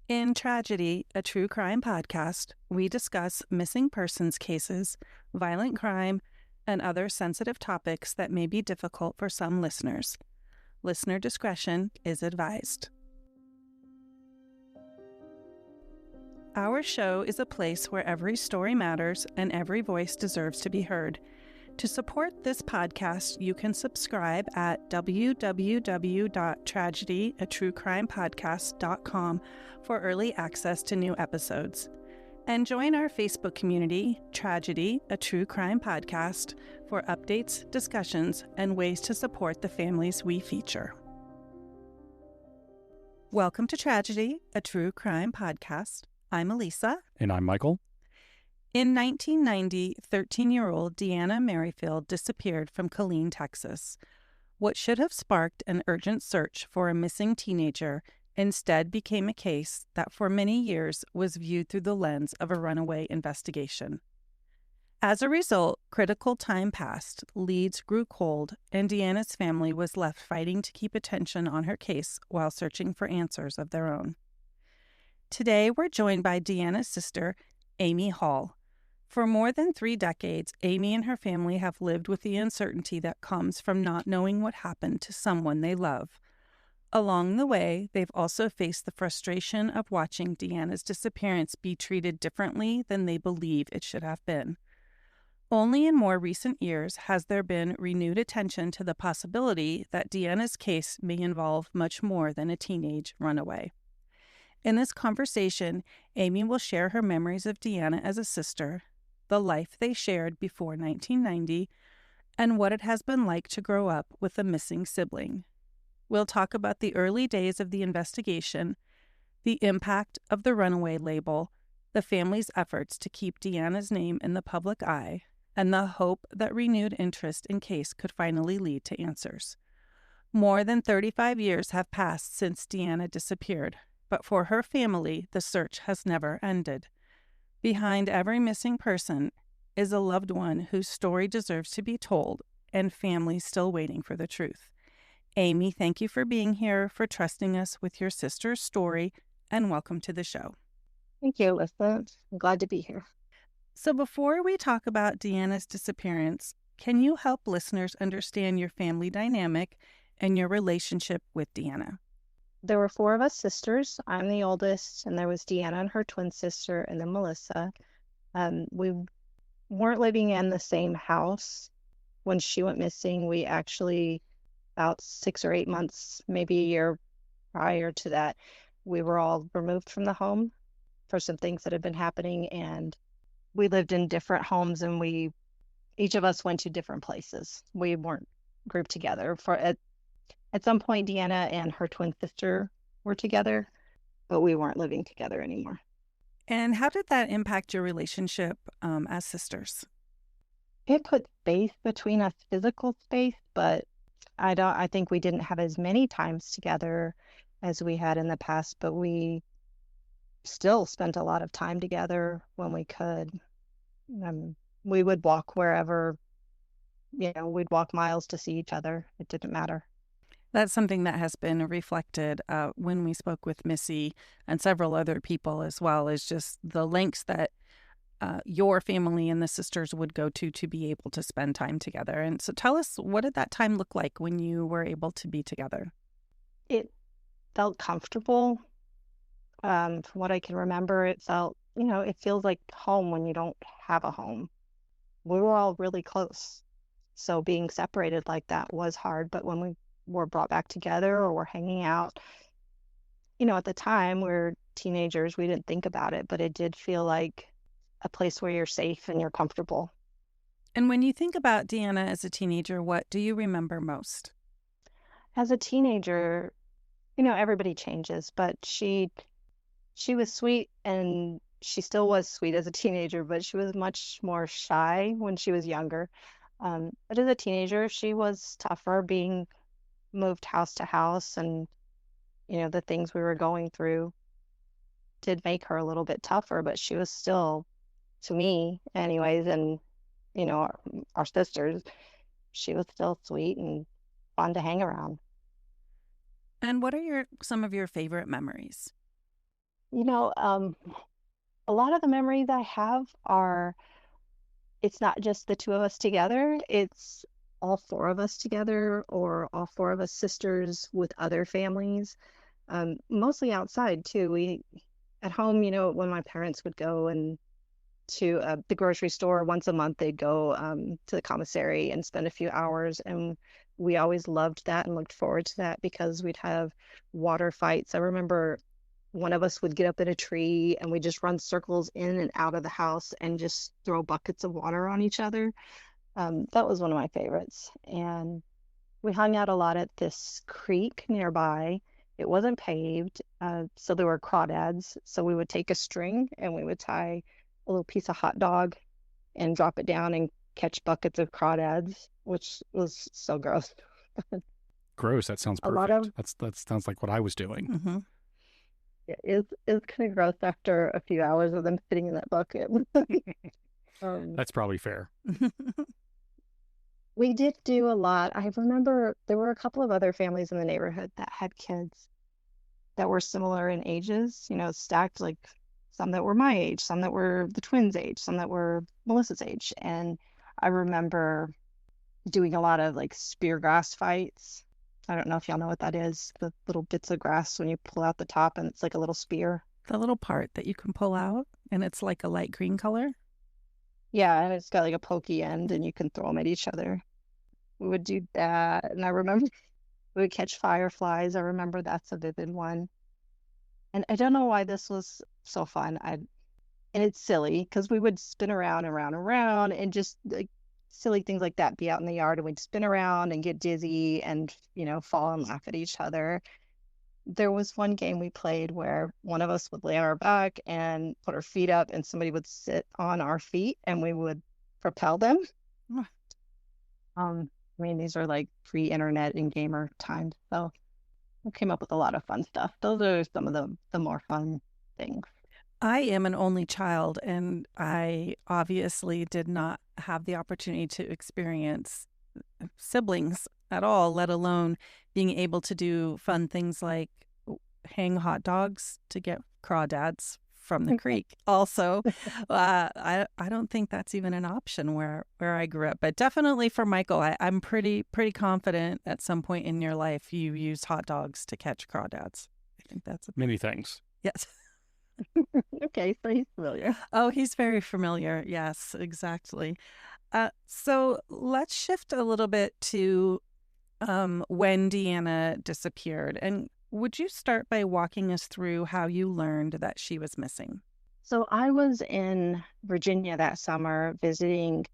In Tragedy, a true crime podcast, we discuss missing persons cases, violent crime, and other sensitive topics that may be difficult for some listeners. Listener discretion is advised. Our show is a place where every story matters and every voice deserves to be heard. To support this podcast, you can subscribe at www.tragedyaTrueCrimePodcast.com for early access to new episodes. And join our Facebook community, Tragedy, a True Crime Podcast, for updates, discussions, and ways to support the families we feature. Welcome to Tragedy, a True Crime Podcast. I'm Elisa. And I'm Michael. In 1990, 13-year-old Deanna Merryfield disappeared from Killeen, Texas. What should have sparked an urgent search for a missing teenager instead became a case that for many years was viewed through the lens of a runaway investigation. As a result, critical time passed, leads grew cold, and Deanna's family was left fighting to keep attention on her case while searching for answers of their own. Today, we're joined by Deanna's sister, Amy Hall. For more than 3 decades, Amy and her family have lived with the uncertainty that comes from not knowing what happened to someone they love. Along the way, they've also faced the frustration of watching Deanna's disappearance be treated differently than they believe it should have been. Only in more recent years has there been renewed attention to the possibility that Deanna's case may involve much more than a teenage runaway. In this conversation, Amy will share her memories of Deanna as a sister, the life they shared before 1990, and what it has been like to grow up with a missing sibling. We'll talk about the early days of the investigation, the impact of the runaway label, the family's efforts to keep Deanna's name in the public eye, and the hope that renewed interest in case could finally lead to answers. More than 35 years have passed since Deanna disappeared, but for her family, the search has never ended. Behind every missing person is a loved one whose story deserves to be told, and families still waiting for the truth. Amy, thank you for being here, for trusting us with your sister's story, and welcome to the show. Thank you, Alyssa. I'm glad to be here. So before we talk about Deanna's disappearance, can you help listeners understand your family dynamic and your relationship with Deanna? There were 4 of us sisters. I'm the oldest, and there was Deanna and her twin sister, and then Melissa. We weren't living in the same house when she went missing. We actually, about 6 or 8 months, maybe a year prior to that, we were all removed from the home for some things that had been happening, and we lived in different homes, and each of us went to different places. We weren't grouped together. At some point, Deanna and her twin sister were together, but we weren't living together anymore. And how did that impact your relationship as sisters? It put space between us, physical space, but I think we didn't have as many times together as we had in the past, but we still spent a lot of time together when we could. We would walk wherever, we'd walk miles to see each other. It didn't matter. That's something that has been reflected when we spoke with Missy and several other people as well, is just the lengths that your family and the sisters would go to be able to spend time together. And so tell us, what did that time look like when you were able to be together? It felt comfortable. From what I can remember, it felt, it feels like home when you don't have a home. We were all really close. So being separated like that was hard. But when we were brought back together or were hanging out, at the time we were teenagers, we didn't think about it, but it did feel like a place where you're safe and you're comfortable. And when you think about Deanna as a teenager, what do you remember most? As a teenager, everybody changes, but she was sweet, and she still was sweet as a teenager, but she was much more shy when she was younger. But as a teenager, she was tougher, being moved house to house, and the things we were going through did make her a little bit tougher, but she was still, to me anyways, and our sisters, she was still sweet and fun to hang around. And what are some of your favorite memories? You know, a lot of the memories I have are it's not just the two of us together, it's all four of us together or all four of us sisters with other families. Mostly outside too. We at home, when my parents would go and to the grocery store once a month, they'd go to the commissary and spend a few hours, and we always loved that and looked forward to that because we'd have water fights. I remember one of us would get up in a tree and we just run circles in and out of the house and just throw buckets of water on each other. That was one of my favorites. And we hung out a lot at this creek nearby. It wasn't paved, so there were crawdads. So we would take a string and we would tie a little piece of hot dog and drop it down and catch buckets of crawdads, which was so gross. Gross. That sounds A lot of perfect. That sounds like what I was doing. Mm-hmm. It's kind of gross after a few hours of them sitting in that bucket. That's probably fair. We did do a lot. I remember there were a couple of other families in the neighborhood that had kids that were similar in ages, stacked like some that were my age, some that were the twins' age, some that were Melissa's age. And I remember doing a lot of like spear grass fights. I don't know if y'all know what that is, the little bits of grass when you pull out the top and it's like a little spear. The little part that you can pull out and it's like a light green color. Yeah, and it's got like a pokey end and you can throw them at each other. We would do that. And I remember we would catch fireflies. I remember that's a vivid one. And I don't know why this was so fun. And it's silly because we would spin around and around and around and just like silly things like that, be out in the yard and we'd spin around and get dizzy and, fall and laugh at each other. There was one game we played where one of us would lay on our back and put our feet up and somebody would sit on our feet and we would propel them. These are like pre-internet and gamer times, so we came up with a lot of fun stuff. Those are some of the more fun things. I am an only child, and I obviously did not have the opportunity to experience siblings at all, let alone being able to do fun things like hang hot dogs to get crawdads from the creek. Also, I don't think that's even an option where I grew up. But definitely for Michael, I'm pretty confident at some point in your life you used hot dogs to catch crawdads. I think that's many things. Yes. Okay, so he's familiar. Oh, he's very familiar. Yes, exactly. So let's shift a little bit to when Deanna disappeared. And would you start by walking us through how you learned that she was missing? So I was in Virginia that summer visiting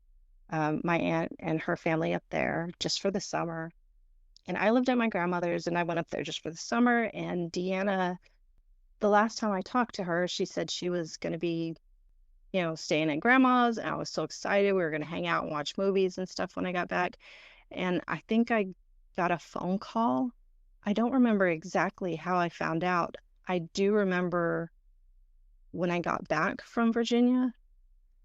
my aunt and her family up there just for the summer. And I lived at my grandmother's and I went up there just for the summer. And Deanna, the last time I talked to her, she said she was going to be, staying at grandma's. And I was so excited. We were going to hang out and watch movies and stuff when I got back. And I think I got a phone call. I don't remember exactly how I found out. I do remember when I got back from Virginia,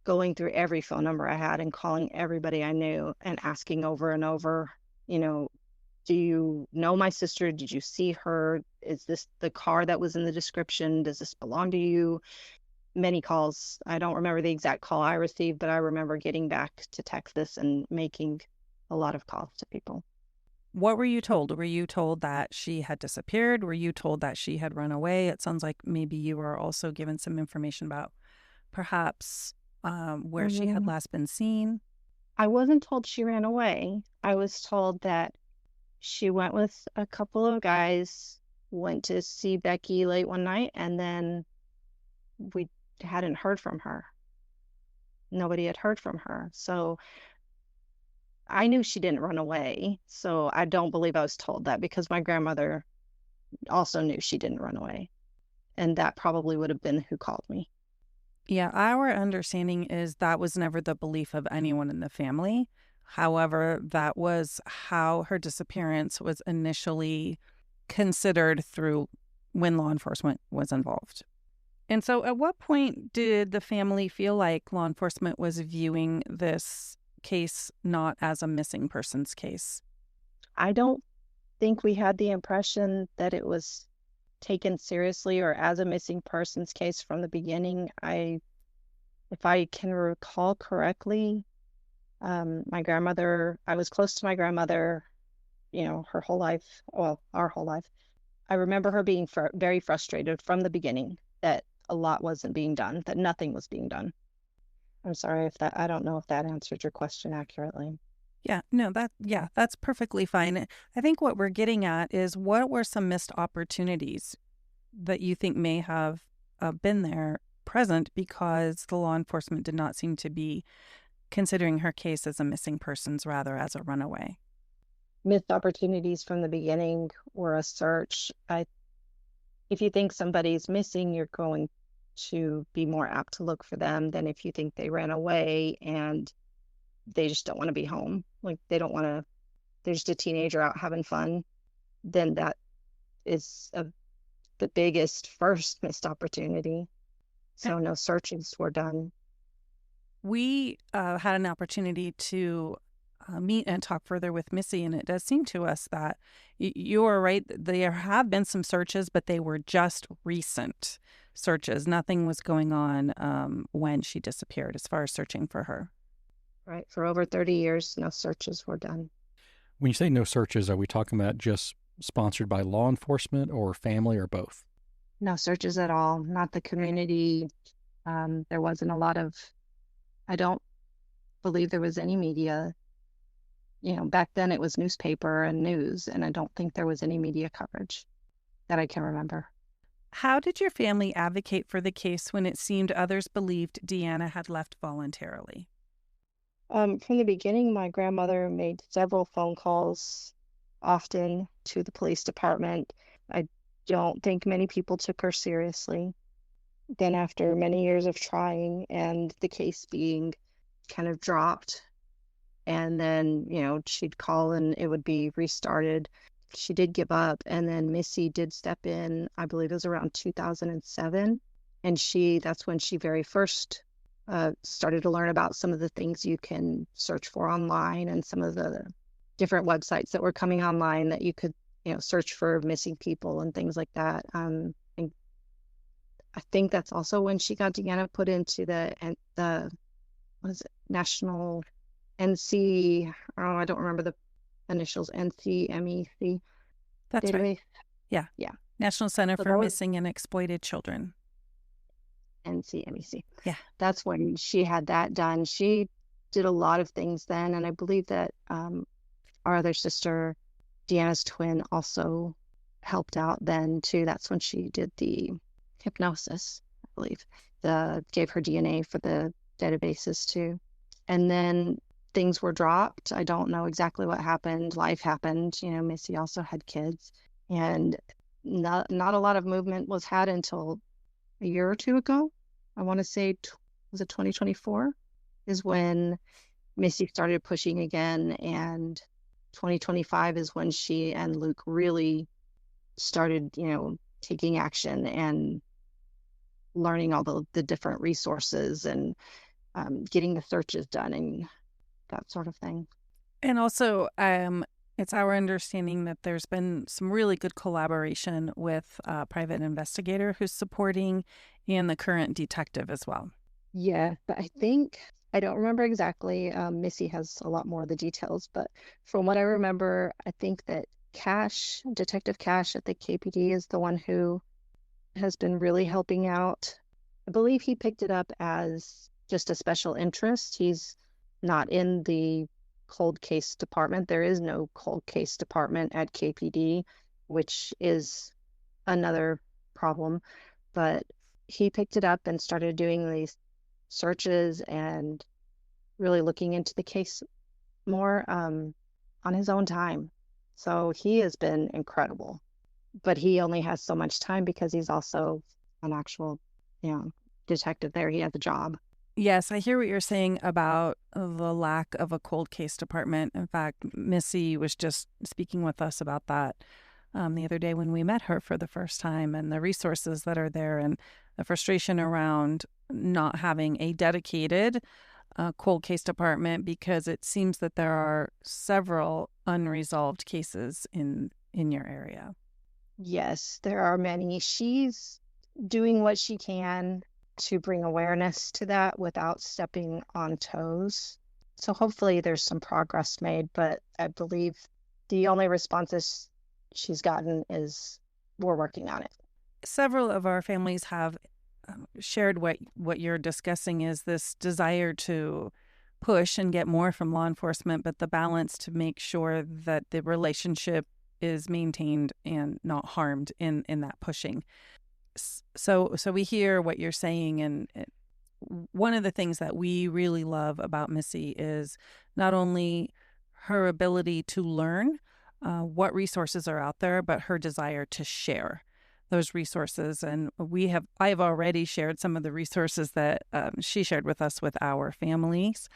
going through every phone number I had and calling everybody I knew and asking over and over, do you know my sister? Did you see her? Is this the car that was in the description? Does this belong to you? Many calls. I don't remember the exact call I received, but I remember getting back to Texas and making a lot of calls to people. What were you told? Were you told that she had disappeared? Were you told that she had run away? It sounds like maybe you were also given some information about perhaps where she had last been seen. I wasn't told she ran away. I was told that she went with a couple of guys, went to see Becky late one night, and then we hadn't heard from her. Nobody had heard from her. So I knew she didn't run away. So I don't believe I was told that because my grandmother also knew she didn't run away. And that probably would have been who called me. Yeah, our understanding is that was never the belief of anyone in the family. However, that was how her disappearance was initially considered through when law enforcement was involved. And so at what point did the family feel like law enforcement was viewing this case not as a missing persons case? I don't think we had the impression that it was taken seriously or as a missing persons case from the beginning. If I can recall correctly, my grandmother, I was close to my grandmother, her whole life, well, our whole life. I remember her being very frustrated from the beginning that a lot wasn't being done, that nothing was being done. I'm sorry I don't know if that answered your question accurately. Yeah, no, that's perfectly fine. I think what we're getting at is, what were some missed opportunities that you think may have been there present because the law enforcement did not seem to be considering her case as a missing persons, rather as a runaway? Missed opportunities from the beginning were a search. If you think somebody's missing, you're going to be more apt to look for them than if you think they ran away and they just don't want to be home. Like they don't want to, they're just a teenager out having fun. Then that is the biggest first missed opportunity. So no searches were done. We had an opportunity to meet and talk further with Missy, and it does seem to us that you are right. There have been some searches, but they were just recent searches. Nothing was going on when she disappeared as far as searching for her. Right. For over 30 years, no searches were done. When you say no searches, are we talking about just sponsored by law enforcement or family or both? No searches at all. Not the community. There wasn't a lot of, I don't believe there was any media. Back then it was newspaper and news, and I don't think there was any media coverage that I can remember. How did your family advocate for the case when it seemed others believed Deanna had left voluntarily? From the beginning, my grandmother made several phone calls often to the police department. I don't think many people took her seriously. Then after many years of trying and the case being kind of dropped, and then, she'd call and it would be restarted, she did give up. And then Missy did step in, I believe it was around 2007. And that's when she very first started to learn about some of the things you can search for online and some of the different websites that were coming online that you could, search for missing people and things like that. And I think that's also when she got Deanna put into the what is it, National NC, I don't remember the initials, NCMEC. That's database. Right. Yeah. Yeah. National Center for Missing and Exploited Children. NCMEC. Yeah. That's when she had that done. She did a lot of things then, and I believe that our other sister, Deanna's twin, also helped out then too. That's when she did the hypnosis, I believe. Gave her DNA for the databases too. And then things were dropped. I don't know exactly what happened. Life happened. Missy also had kids, and not a lot of movement was had until a year or two ago. I want to say, was it 2024? Is when Missy started pushing again, and 2025 is when she and Luke really started, taking action and learning all the different resources and getting the searches done and that sort of thing. And also, it's our understanding that there's been some really good collaboration with a private investigator who's supporting, and the current detective as well. Yeah, but I don't remember exactly. Missy has a lot more of the details, but from what I remember, I think that Detective Cash at the KPD is the one who has been really helping out. I believe he picked it up as just a special interest. He's not in the cold case department. There is no cold case department at KPD, which is another problem. But he picked it up and started doing these searches and really looking into the case more on his own time. So he has been incredible. But he only has so much time because he's also an actual, detective there. He has a job. Yes, I hear what you're saying about the lack of a cold case department. In fact, Missy was just speaking with us about that the other day when we met her for the first time, and the resources that are there and the frustration around not having a dedicated cold case department, because it seems that there are several unresolved cases in your area. Yes, there are many. She's doing what she can to bring awareness to that without stepping on toes. So hopefully there's some progress made, but I believe the only responses she's gotten is we're working on it. Several of our families have shared what you're discussing is this desire to push and get more from law enforcement, but the balance to make sure that the relationship is maintained and not harmed in that pushing. So we hear what you're saying, and one of the things that we really love about Missy is not only her ability to learn what resources are out there, but her desire to share those resources. And I've already shared some of the resources that she shared with us with our families,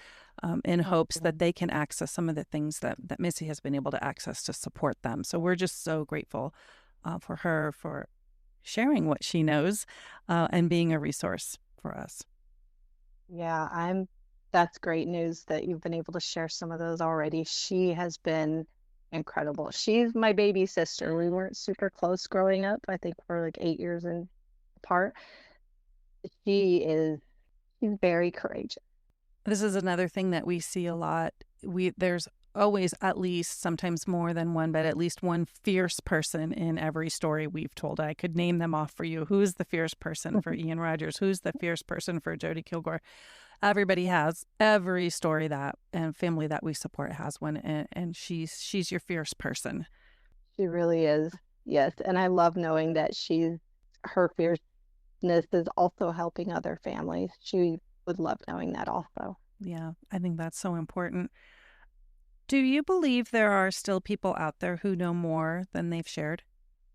in hopes that they can access some of the things that Missy has been able to access to support them. So we're just so grateful for her for sharing what she knows and being a resource for us. Yeah, that's great news that you've been able to share some of those already. She has been incredible. She's my baby sister. We weren't super close growing up. I think we're like 8 years apart. She's very courageous. This is another thing that we see a lot. There's always at least, sometimes more than one, but at least one fierce person in every story we've told. I could name them off for you. Who's the fierce person for Ian Rogers? Who's the fierce person for Jody Kilgore? Everybody has, every story that and family that we support has one, and she's your fierce person. She really is. Yes, and I love knowing that her fierceness is also helping other families. She would love knowing that also. Yeah, I think that's so important. Do you believe there are still people out there who know more than they've shared?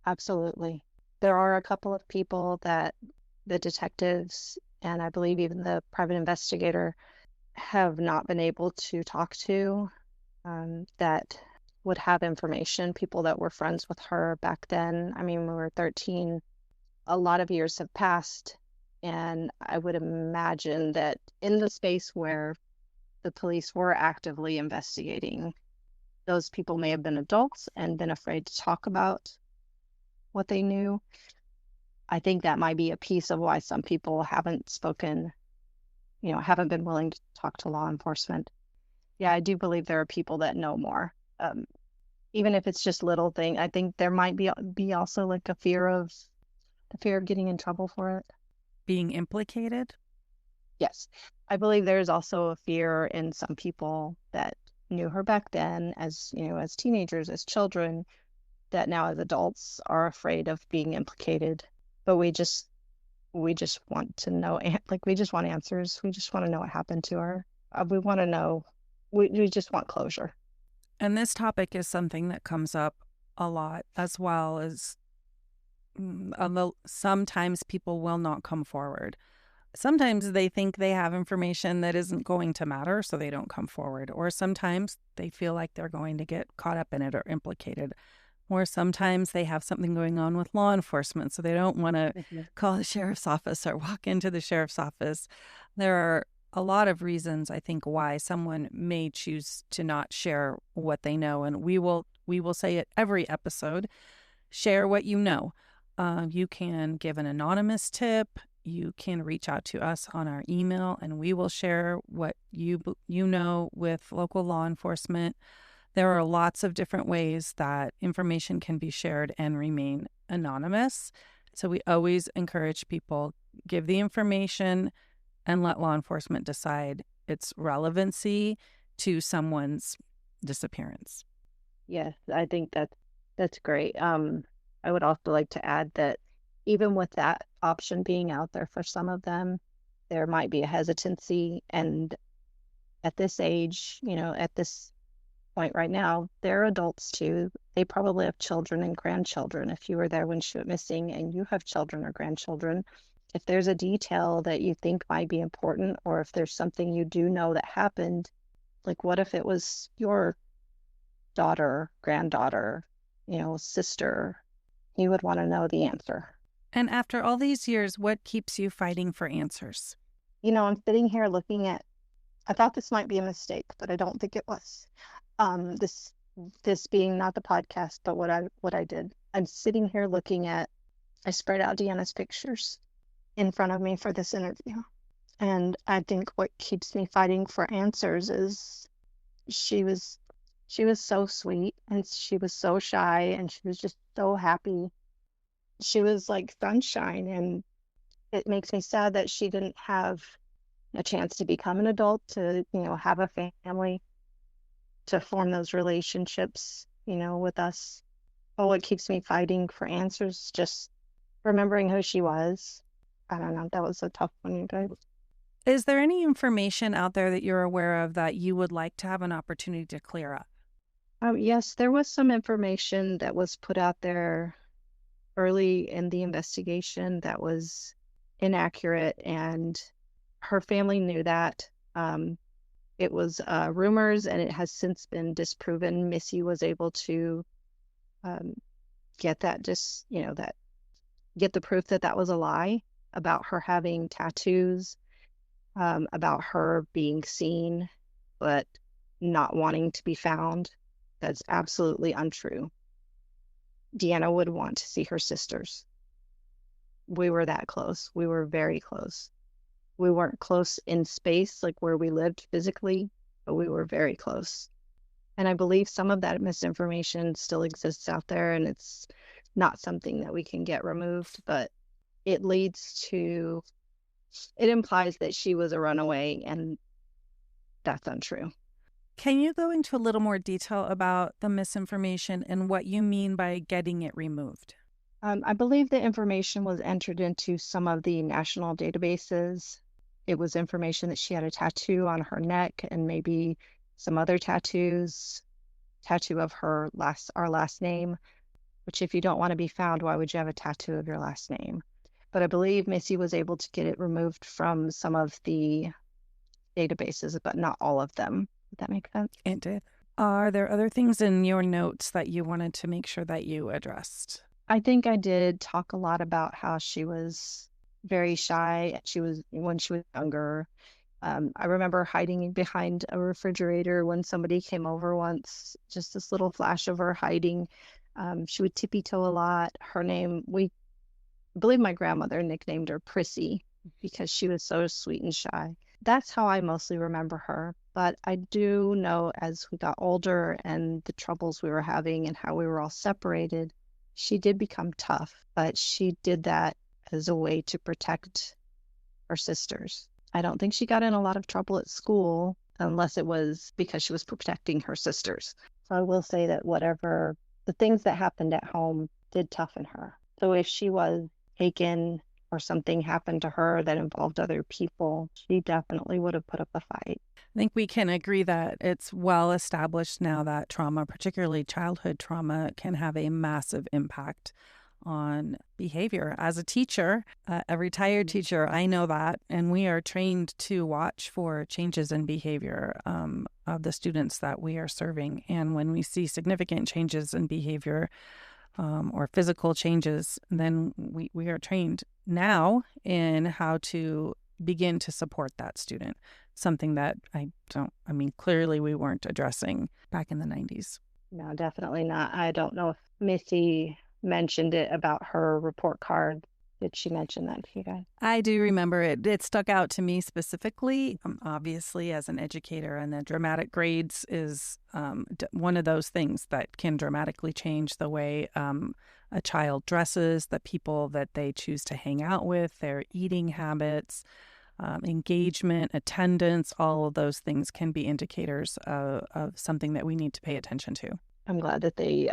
Absolutely. There are a couple of people that the detectives and I believe even the private investigator have not been able to talk to, that would have information, people that were friends with her back then. I mean, we were 13. A lot of years have passed, and I would imagine that in the space where the police were actively investigating, those people may have been adults and been afraid to talk about what they knew. I think that might be a piece of why some people haven't spoken, haven't been willing to talk to law enforcement. Yeah, I do believe there are people that know more. Even if it's just little thing, I think there might be also like the fear of getting in trouble for it. Being implicated? Yes. I believe there's also a fear in some people that knew her back then as, as teenagers, as children, that now as adults are afraid of being implicated. But we just want to know, like, we just want answers. We just want to know what happened to her. We want to know, we just want closure. And this topic is something that comes up a lot, as well as sometimes people will not come forward. Sometimes they think they have information that isn't going to matter, so they don't come forward. Or sometimes they feel like they're going to get caught up in it or implicated. Or sometimes they have something going on with law enforcement, so they don't want to call the sheriff's office or walk into the sheriff's office. There are a lot of reasons, I think, why someone may choose to not share what they know. And we will say it every episode, share what you know. You can give an anonymous tip. You can reach out to us on our email, and we will share what you know with local law enforcement. There are lots of different ways that information can be shared and remain anonymous. So we always encourage people, give the information and let law enforcement decide its relevancy to someone's disappearance. Yes, I think that's great. I would also like to add that even with that option being out there for some of them, there might be a hesitancy. And at this age, at this point right now, they're adults too. They probably have children and grandchildren. If you were there when she went missing and you have children or grandchildren, if there's a detail that you think might be important, or if there's something you do know that happened, like what if it was your daughter, granddaughter, sister, you would want to know the answer. And after all these years, what keeps you fighting for answers? I'm sitting here looking at, I thought this might be a mistake, but I don't think it was. This this being not the podcast, but what I did. I'm sitting here I spread out Deanna's pictures in front of me for this interview. And I think what keeps me fighting for answers is she was so sweet, and she was so shy, and she was just so happy. She was like sunshine, and it makes me sad that she didn't have a chance to become an adult, to, have a family, to form those relationships, with us. But what keeps me fighting for answers, just remembering who she was. I don't know. That was a tough one, you guys. Is there any information out there that you're aware of that you would like to have an opportunity to clear up? Yes, there was some information that was put out there early in the investigation that was inaccurate, and her family knew that. It was rumors, and it has since been disproven. Missy was able to get that, get the proof that was a lie about her having tattoos, about her being seen but not wanting to be found. That's absolutely untrue. Deanna would want to see her sisters. We were that close. We were very close. We weren't close in space, like where we lived physically, but we were very close. And I believe some of that misinformation still exists out there, and it's not something that we can get removed, but it implies that she was a runaway, and that's untrue. Can you go into a little more detail about the misinformation and what you mean by getting it removed? I believe the information was entered into some of the national databases. It was information that she had a tattoo on her neck, and maybe some other tattoos, tattoo of our last name, which, if you don't want to be found, why would you have a tattoo of your last name? But I believe Missy was able to get it removed from some of the databases, but not all of them. Did that make sense? It did. Are there other things in your notes that you wanted to make sure that you addressed? I think I did talk a lot about how she was very shy. When she was younger. I remember hiding behind a refrigerator when somebody came over once, just this little flash of her hiding. She would tippy-toe a lot. Her name, I believe my grandmother nicknamed her Prissy because she was so sweet and shy. That's how I mostly remember her. But I do know, as we got older and the troubles we were having and how we were all separated, she did become tough, but she did that as a way to protect her sisters. I don't think she got in a lot of trouble at school unless it was because she was protecting her sisters. So I will say that whatever the things that happened at home did toughen her. So if she was taken or something happened to her that involved other people, she definitely would have put up a fight. I think we can agree that it's well established now that trauma, particularly childhood trauma, can have a massive impact on behavior. As a teacher, a retired teacher, I know that, and we are trained to watch for changes in behavior of the students that we are serving. And when we see significant changes in behavior or physical changes, then we are trained now in how to begin to support that student, something that clearly we weren't addressing back in the 90s. No, definitely not. I don't know if Missy mentioned it about her report card. Did she mention that to you guys? I do remember it. It stuck out to me specifically, obviously, as an educator, and the dramatic grades is one of those things that can dramatically change the way a child dresses, the people that they choose to hang out with, their eating habits, engagement, attendance. All of those things can be indicators of something that we need to pay attention to. I'm glad that they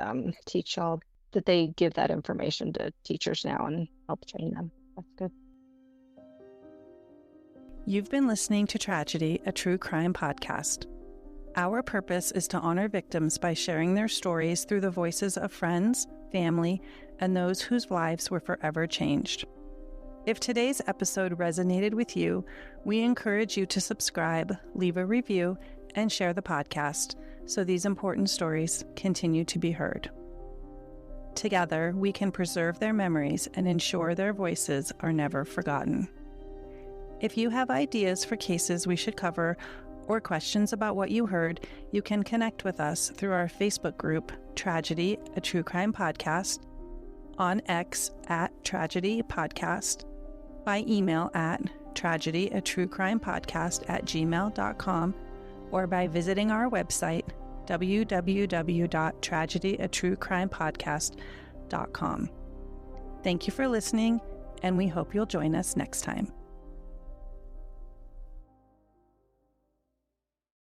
teach all that they give that information to teachers now and help train them. That's good. You've been listening to Tragedy, a true crime podcast. Our purpose is to honor victims by sharing their stories through the voices of friends, family, and those whose lives were forever changed. If today's episode resonated with you, we encourage you to subscribe, leave a review, and share the podcast so these important stories continue to be heard. Together, we can preserve their memories and ensure their voices are never forgotten. If you have ideas for cases we should cover, or questions about what you heard, you can connect with us through our Facebook group, Tragedy, a True Crime Podcast, on X at Tragedy Podcast, by email at tragedyatruecrimepodcast@gmail.com, or by visiting our website, www.tragedyatruecrimepodcast.com. Thank you for listening, and we hope you'll join us next time.